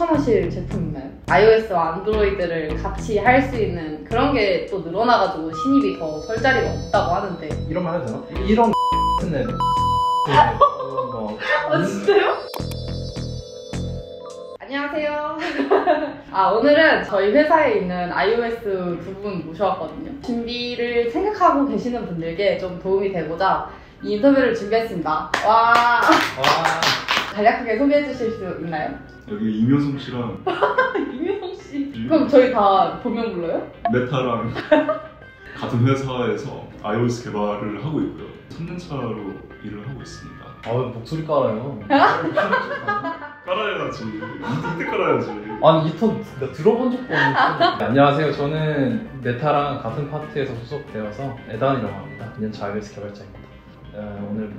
추천하실 제품 있나요? iOS와 안드로이드를 같이 할 수 있는 그런 게 또 늘어나가지고 신입이 더 설 자리가 없다고 하는데. 이런 말 해도 되나? 이런 네. 진짜요? 안녕하세요. 오늘은 저희 회사에 있는 iOS 두 분 모셔왔거든요. 준비를 생각하고 계시는 분들께 좀 도움이 되고자 이 인터뷰를 준비했습니다. 와. 간략하게 소개해 주실 수 있나요? 여기 임효성 씨랑 임효성 씨. 그럼 저희 다 본명 불러요? 메타랑 같은 회사에서 iOS 개발을 하고 있고요. 3년차로 일을 하고 있습니다. 목소리 깔아요. 깔아야지. 이때 깔아야지. 아니 이 톤 들어본 적도 없는데. 안녕하세요. 저는 메타랑 같은 파트에서 소속되어서 에단이라고 합니다. 2년차 iOS 개발자입니다. 오늘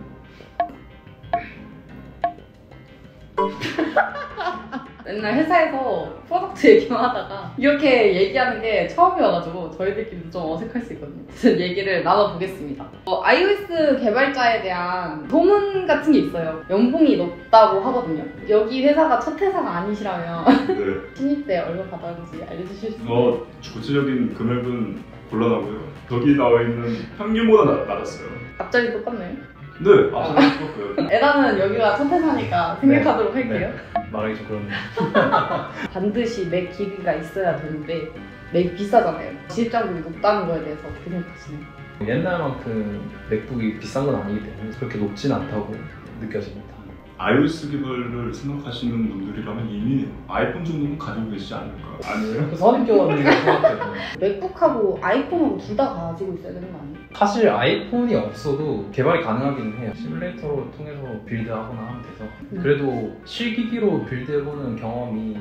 맨날 회사에서 프로덕트 얘기만 하다가 이렇게 얘기하는 게 처음이어가지고 저희들끼리도 좀 어색할 수 있거든요. 그래서 얘기를 나눠보겠습니다. iOS 개발자에 대한 소문 같은 게 있어요. 연봉이 높다고 하거든요. 여기 회사가 첫 회사가 아니시라면 네. 신입 때 얼마 받았는지 알려주실 수 있나요? 구체적인 금액은 곤란하고요. 여기 나와 있는 평균보다 낮았어요. 앞자리 똑같나요? 네, 앞자리 똑같고요. 에다는 여기가 첫 회사니까 생각하도록 할게요. 말하기 좀 그렇네요. 반드시 맥 기기가 있어야 되는데 맥 비싸잖아요. 진입장벽이 높다는 거에 대해서 어떻게 생각하시나요? 옛날만큼 맥북이 비싼 건 아니기 때문에 그렇게 높진 않다고 느껴집니다. iOS 개발을 생각하시는 분들이라면 이미 아이폰 정도는 가지고 계시지 않을까? 아니에요? 선입견이라고 생각해요. 맥북하고 아이폰하고 둘 다 가지고 있어야 되는 거 아니에요? 사실 아이폰이 없어도 개발이 가능하긴 해요. 시뮬레이터를 통해서 빌드하거나 하면 돼서. 그래도 실기기로 빌드해보는 경험이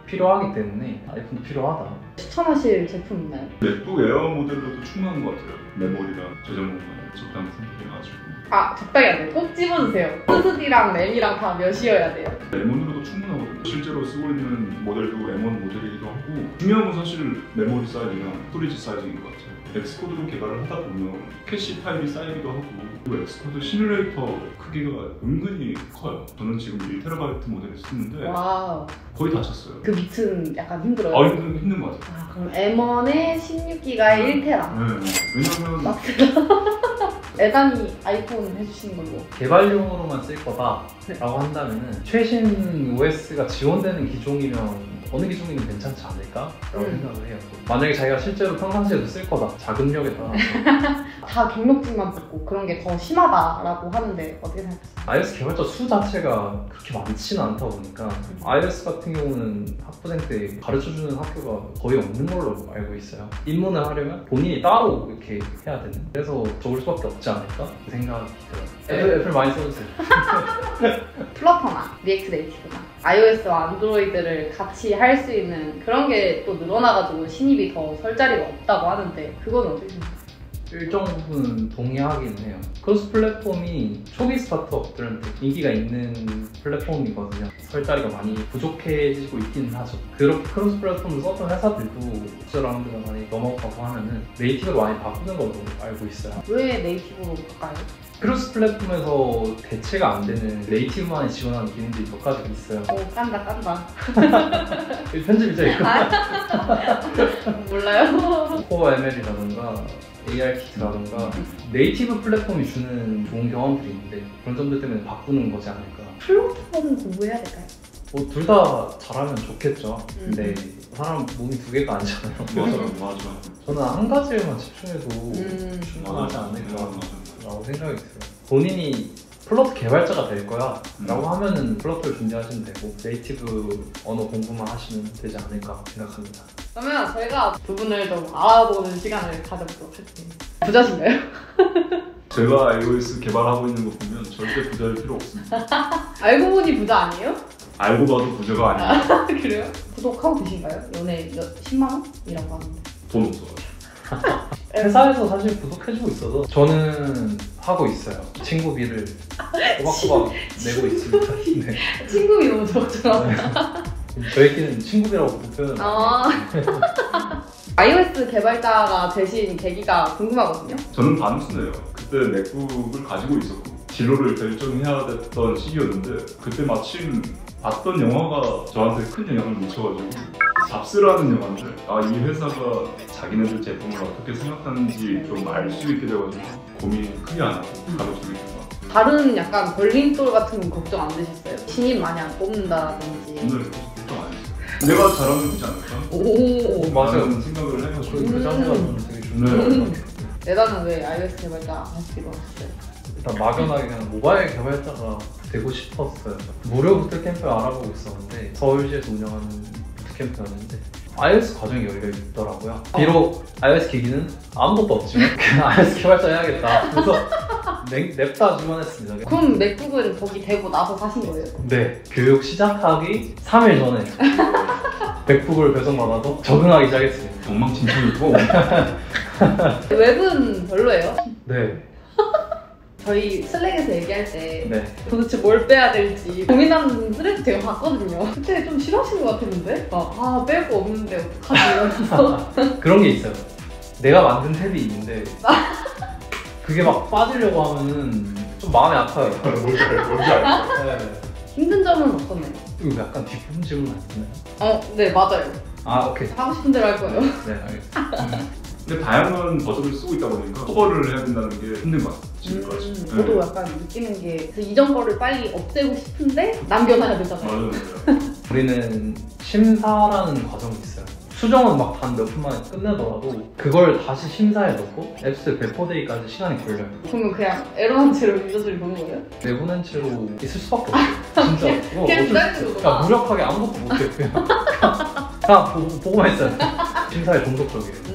필요하기 때문에 아이폰도 필요하다. 추천하실 제품 있나요? 맥북 에어 모델로도 충분한 것 같아요. 메모리랑 저장 공간 적당히 선택해가지고. 적당히 안 돼요. 꼭 집어주세요. SSD랑 램이랑 다 몇이어야 돼요? M1으로도 충분하거든요. 실제로 쓰고 있는 모델도 M1 모델이기도 하고, 중요한 건 사실 메모리 사이즈랑 스토리지 사이즈인 것 같아요. 엑스코드로 개발을 하다 보면 캐시 파일이 쌓이기도 하고, 그리고 엑스코드 시뮬레이터 크기가 은근히 커요. 저는 지금 1TB 모델을 쓰는데 와우. 거의 다 찼어요. 그 밑은 약간 힘들어요? 힘든 것 같아요. 그럼 M1에 16기가에 1테라. 네, 왜냐면 에단이 아이폰 해주시는 걸로. 개발용으로만 쓸 거다라고 한다면은 최신 OS가 지원되는 기종이면 어느 기종이면 괜찮지 않을까? 라고 생각을 해요. 만약에 자기가 실제로 평상시에도 쓸 거다, 자금력에 따라서 다 경력직만 붙고 그런 게 더 심하다라고 하는데 어떻게 생각하세요? iOS 개발자 수 자체가 그렇게 많지는 않다 보니까 iOS 같은 경우는 학부생 때 가르쳐주는 학교가 거의 없는 걸로 알고 있어요. 입문을 하려면 본인이 따로 이렇게 해야 되는, 그래서 적을 수밖에 없지 않을까? 그 생각이 들어요. 애플 많이 써주세요. 플러터나 리액트 네이티브나 iOS와 안드로이드를 같이 할 수 있는 그런 게 또 늘어나가지고 신입이 더 설 자리가 없다고 하는데 그건 어떻게 생각하세요? 일정 부분 동의하긴 해요. 크로스 플랫폼이 초기 스타트업들한테 인기가 있는 플랫폼이거든요. 설 자리가 많이 부족해지고 있긴 하죠. 그렇게 크로스 플랫폼을 썼던 회사들도 국제 라운드가 많이 넘어가고 하면은 네이티브로 많이 바꾸는 걸로 알고 있어요. 왜 네이티브로 바꿔요? 크로스 플랫폼에서 대체가 안 되는 네이티브만이 지원하는 기능들이 몇 가지 있어요. 깐다. 편집이죠 이거? 몰라요? 코어 ML이라던가 ARKit라던가 네이티브 플랫폼이 주는 좋은 경험들이 있는데 그런 점들 때문에 바꾸는 거지 않을까. 플랫폼은 공부해야 될까요? 둘 다 잘하면 좋겠죠. 근데 사람 몸이 두 개가 아니잖아요. 맞아. 저는 한 가지에만 집중해도 충분하지 않을까라고 생각이 들어요. 본인이 플러터 개발자가 될 거야 라고 하면은 플러터를 준비하시면 되고 네이티브 언어 공부만 하시면 되지 않을까 생각합니다. 그러면 저희가 두 분을 좀 알아보는 시간을 가져보도록 할게요. 부자신가요? 제가 iOS 개발하고 있는 거 보면 절대 부자일 필요 없습니다. 알고 보니 부자 아니에요? 알고 봐도 부자가 아니에요. 그래요? 구독하고 계신가요? 연애 10만원? 이라고 하는데 돈 없어가지고. 회사에서 사실 구독해주고 있어서 저는 하고 있어요. 친구비를 꼬박꼬박 내고 있습니다. 네. 친구비 너무 적절하다. 저희끼리는 친구비라고 표현을 iOS 개발자가 되신 계기가 궁금하거든요. 저는 단순해요. 그때 맥북을 가지고 있었고 진로를 결정해야 됐던 시기였는데 그때 마침 봤던 영화가 저한테 큰 영향을 미쳐가지고 잡스라는 영화인데 이 회사가 자기네들 제품을 어떻게 생각하는지 좀 알 수 있게 돼가지고 고민 크게 안 하고 바로 주게 된 것 같아요. 다른 약간 걸림돌 같은 건 걱정 안 되셨어요? 신입 많이 안 뽑는다든지. 오늘 걱정 안 했어요. 내가 잘하면 되지 않을까? 오. 맞아요. 라는 생각을 해가지고 그 자세가 저는 되게 중요해요. 내다는 왜 iOS 개발자 하시기로 하셨어요? 일단 막연하게 그냥 모바일 개발자가 되고 싶었어요. 무료 부트캠프를 알아보고 있었는데 서울시에서 운영하는 부트캠프였는데 iOS 과정이 열려 있더라고요. 비록 iOS 기기는 아무것도 없지만 그냥 iOS 개발자 해야겠다. 그래서 냅다 지원했습니다. 그럼 맥북은 거기 되고 나서 사신 거예요? 네, 교육 시작하기 3일 전에 맥북을 배송받아서 적응하기 시작했습니다. 엉망진창이고 웹은 별로예요? 네, 저희 슬랙에서 얘기할 때 네. 도대체 뭘 빼야 될지 고민하는 스레드 제가 봤거든요. 그때 좀 싫어하신 것 같았는데? 뺄 거 없는데 어떡하지 이러면서. 그런 게 있어요. 내가 만든 탭이 있는데 그게 막 빠지려고 하면은 좀 마음이 아파요. 뭔지 알죠? 네. 힘든 점은 없었나요? 이거 약간 뒷부분 질문 아니나요? 네 맞아요. 아, 오케이. 하고 싶은 대로 할 거예요. 네, 알겠습니다. 근데 다양한 버전을 쓰고 있다 보니까 커버를 해야 된다는 게 힘든 것 같아요. 지금까지. 저도 약간 느끼는 게 이전 거를 빨리 없애고 싶은데 남겨놔야 되잖아요. 맞아요. 우리는 심사라는 과정이 있어요. 수정은 막 단 몇 분 만에 끝내더라도 그걸 다시 심사에 넣고 앱스 배포데이까지 시간이 걸려요. 그러면 그냥 에러한 채로 유저들이 보는 거예요? 내보낸 채로 있을 수밖에 없어요. 진짜. 이거 그냥 어쩔 수 기다리는 없어요. 거구나. 그냥 무력하게 아무것도 못해요. 그냥 보고만 있어요. 심사에 종속적이에요.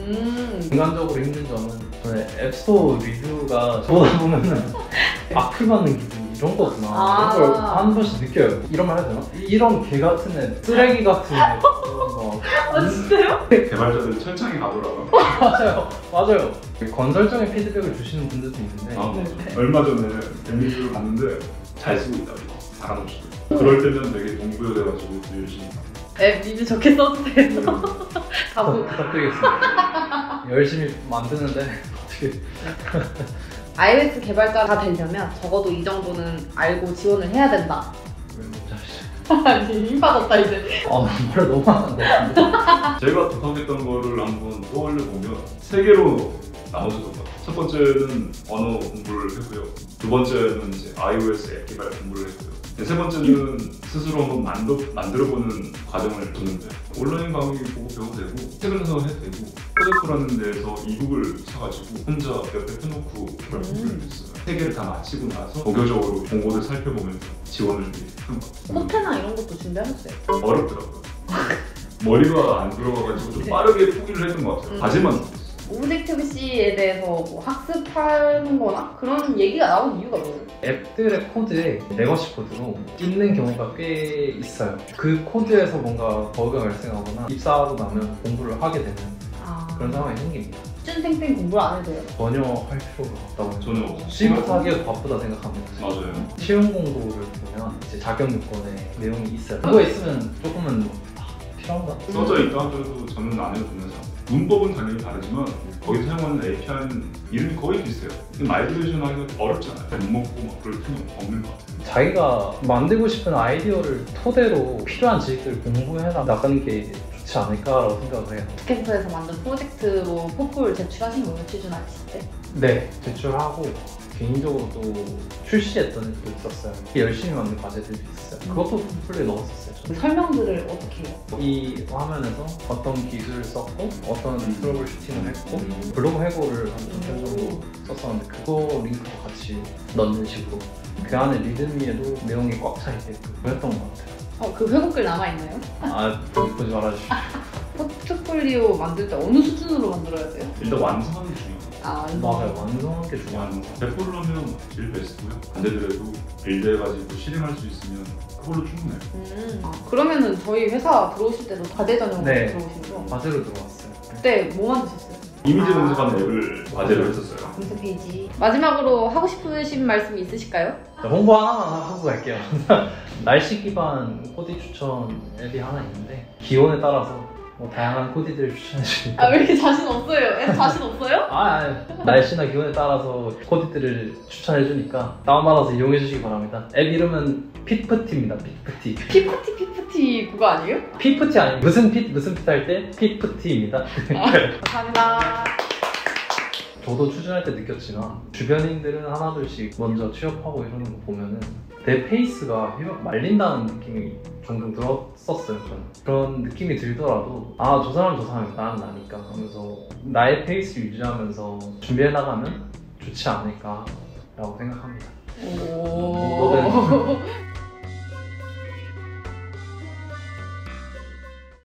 인간적으로 힘든 점은 저는 앱스토어 리뷰가 보다 보면은 악플 받는 기분 이런 거구나. 이런 걸 한 번씩 느껴요. 이런 말 해도 되나? 이런 개 같은 애, 쓰레기 같은 애. 진짜요? 개발자들 천창에 가더라고요. 맞아요. 건설적인 피드백을 주시는 분들도 있는데 네. 얼마 전에 앱리뷰를 봤는데 잘 쓰고 있다고 잘하고 싶어요. 그럴 때면 되게 동부여돼가지고 더 열심히 앱 리뷰 좋게 써주세요. 다부. 부탁드리겠습니다. 열심히 만드는데 어떻게 iOS 개발자가 되려면 적어도 이 정도는 알고 지원을 해야 된다. 왜 뭔지 아시죠? 아니 힘 빠졌다 이제. 말 너무 하는데. 제가 독학했던 거를 한번 떠올려 보면 세 개로 나눠졌던 것 같아요. 첫 번째는 언어 공부를 했고요. 두 번째는 이제 iOS 앱 개발 공부를 했고요. 세 번째는 스스로 한번 만들어보는 과정을 뒀는데 온라인 강의 보고 배워도 되고 책을 사서 해도 되고 프로젝트라는 데에서 이북을 사가지고 혼자 옆에 펴놓고 그걸 공부를 했어요. 세 개를 다 마치고 나서 본격적으로 공고를 살펴보면서 지원을 준비했던 것 같아요. 호텔나 이런 것도 준비하셨어요? 어렵더라고요. 머리가 안 들어가가지고 좀 빠르게 포기를 했던 것 같아요. 과제만 준비했어요. 오브젝티브C에 대해서 뭐 학습하는 거나 그런 얘기가 나온 이유가 뭐예요? 앱들의 코드에 레거시 코드로 있는 경우가 꽤 있어요. 그 코드에서 뭔가 버그가 발생하거나 입사하고 나면 공부를 하게 되는 그런 상황이 생깁니다. 쭌생생 공부를 안 해도 돼요? 전혀 할 필요가 없다고 전혀 없어요. 시부터 하기가 바쁘다 생각합니다. 맞아요. 시험 공부를 보면 이제 자격 요건에 내용이 있어요. 그거 있으면 조금은 뭐, 필요한가? 써져 있다 하더라도 저는 안 해도 되는 사람. 문법은 당연히 다르지만 거기 사용하는 API는 이름이 거의 비슷해요. 근데 마이그레이션 하기가 어렵잖아요. 못 먹고 막 그럴 필요는 없는 것 같아요. 자기가 만들고 싶은 아이디어를 토대로 필요한 지식들을 공부해 나가는 게 좋지 않을까라고 생각을 해요. 부트캠프에서 만든 프로젝트로 포폴 제출하신 거예요? 취준하실 때? 네, 제출하고 개인적으로 또 출시했던 애도 있었어요. 열심히 만든 과제들도 있었어요. 그것도 포트폴리오에 넣었었어요. 저는. 설명들을 어떻게 해요? 이 화면에서 어떤 기술을 썼고 어떤 트러블 슈팅을 했고 블로그 해고를 한 2편 정도 썼었는데 그거 링크도 같이 넣는 식으로 그 안에 리드미에도 내용이 꽉 차 있게끔 그랬던 것 같아요. 그 회고글 남아있나요? 보지 말아주시고. 포트폴리오 만들 때 어느 수준으로 만들어야 돼요? 일단 완성하는 게 중요해요. 맞아요. 완성한 게 중요한 거. 배포를 하면 제일 베스트고요. 안 되더라도 빌드해가지고 실행할 수 있으면 그걸로 충분해요. 그러면은 저희 회사 들어오실 때도 과제 전형으로 네. 들어오신 거죠? 과제로 들어왔어요. 그때 뭐 만드셨어요? 이미지 검색하는 앱을 과제로 했었어요. 검색 페이지. 마지막으로 하고 싶으신 말씀이 있으실까요? 홍보 하나만 하고 갈게요. 날씨 기반 코디 추천 앱이 하나 있는데 기온에 따라서 뭐 다양한 코디들을 추천해주니까. 아, 왜 이렇게 자신 없어요? 자신 없어요? 날씨나 기온에 따라서 코디들을 추천해주니까 다운받아서 이용해주시기 바랍니다. 앱 이름은 핏프티입니다. 핏프티. 피프티 그거 아니에요? 핏프티 아니에요. 무슨 핏 할 때 핏프티입니다. 감사합니다. 저도 추진할 때 느꼈지만 주변인들은 하나둘씩 먼저 취업하고 이러는 거 보면은 내 페이스가 휘박 말린다는 느낌이 종종 들었었어요. 저는. 그런 느낌이 들더라도 아, 저 사람이 나는 나니까 하면서 나의 페이스 유지하면서 준비해 나가면 좋지 않을까 라고 생각합니다. 오.